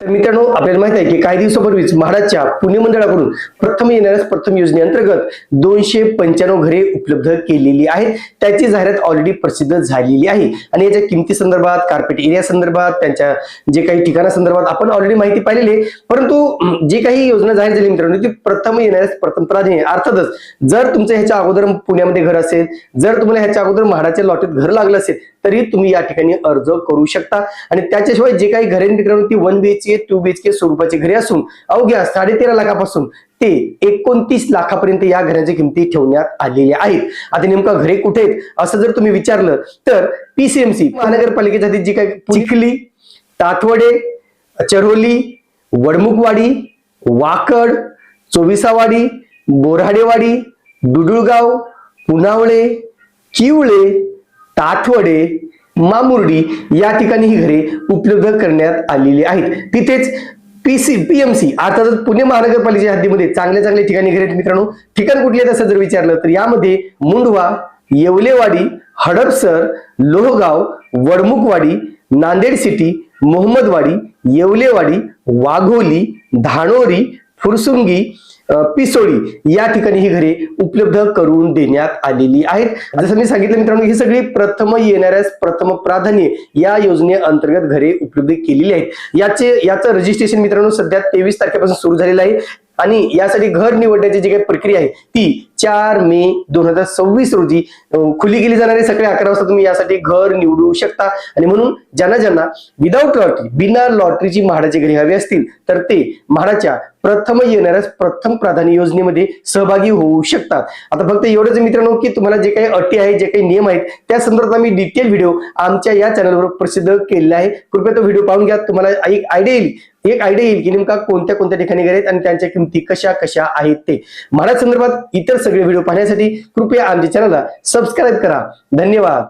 तर मित्रांनो, आपल्याला माहित आहे की काही दिवसापूर्वीच महाराजच्या पुणे मंडळाकडून प्रथम येणाऱ्या प्रथम योजनेअंतर्गत 295 घरे उपलब्ध केलेली आहेत. त्याची जाहिरात ऑलरेडी प्रसिद्ध झालेली आहे आणि याच्या किमती संदर्भात, कार्पेट एरिया संदर्भात, त्यांच्या जे काही ठिकाणा संदर्भात आपण ऑलरेडी माहिती पाहिलेली आहे. परंतु जी काही योजना जाहीर झाली मित्रांनो, ती प्रथम येणाऱ्या प्रथम प्राधान्य. अर्थातच जर तुमचं ह्याच्या अगोदर पुण्यामध्ये घर असेल, जर तुम्हाला ह्याच्या अगोदर महाराजच्या लॉटेत घर लागलं असेल, तरी तुम्ही या ठिकाणी अर्ज करू शकता. आणि त्याच्याशिवाय जे काही घरे मित्रांनो, ती 1 BHK 2 BHK स्वरूपाची घरे असून अवघ्या 13.5 लाखापासून ते 29 लाखापर्यंत या घरांच्या किमती ठेवण्यात आलेल्या आहेत. आता नेमका घरे कुठे आहेत असं जर तुम्ही विचारलं तर PCMC महानगरपालिकेच्या जी काही चिखली, तातवडे, चरोली, वडमुखवाडी, वाकड, चोविसावाडी, बोराडेवाडी, दुडुळगाव, पुनावळे, किवळे, तातवडे, मामुर्डी या ठिकाणी ही घरे उपलब्ध करण्यात आलेली आहेत. तिथेच PMC अर्थात पुणे महानगरपालिकेच्या हद्दीमध्ये चांगल्या ठिकाणी घरे आहेत. मित्रांनो, ठिकाण कुठले आहेत असं जर विचारलं तर यामध्ये मुंढवा, येवलेवाडी, हडपसर, लोहगाव, वडमुखवाडी, नांदेड सिटी, मोहम्मदवाडी, येवलेवाडी, वाघोली, धानोरी, फुरसुंगी, पिसोळी या ठिकाणी ही घरे उपलब्ध करून देण्यात आलेली आहेत. जसं मी सांगितलं मित्रांनो, ही सगळी प्रथम येणाऱ्या प्रथम प्राधान्य या योजनेअंतर्गत घरे उपलब्ध केलेली आहेत. याचं रजिस्ट्रेशन मित्रांनो सध्या 23 तारखेपासून सुरू झालेलं आहे आणि यासाठी घर निवडण्याची जी काही प्रक्रिया आहे ती 4 मे 2026 रोजी खुली केली जाणार आहे. सकाळी 11 वाजता तुम्ही यासाठी घर निवडू शकता. आणि म्हणून ज्यांना विदाऊट लॉटरी, बिना लॉटरीची म्हाडाची घरे हवी असतील तर ते म्हाडाच्या प्रथम येणाऱ्या प्रथम प्राधान्य योजनेमध्ये सहभागी होऊ शकतात. आता फक्त एवढंच मित्रांनो की तुम्हाला जे काही अटी आहेत, जे काही नियम आहेत त्या संदर्भात आम्ही डिटेल व्हिडिओ आमच्या या चॅनलवर प्रसिद्ध केलेला आहे. कृपया तो व्हिडिओ पाहून घ्या. तुम्हाला एक आयडिया येईल की नेमका कोणत्या ठिकाणी घरे आहेत आणि त्यांच्या किमती कशा आहेत ते. म्हाडा संदर्भात इतर सगळे व्हिडिओ पाहण्यासाठी कृपया आमच्या चॅनलला सबस्क्राईब करा. धन्यवाद.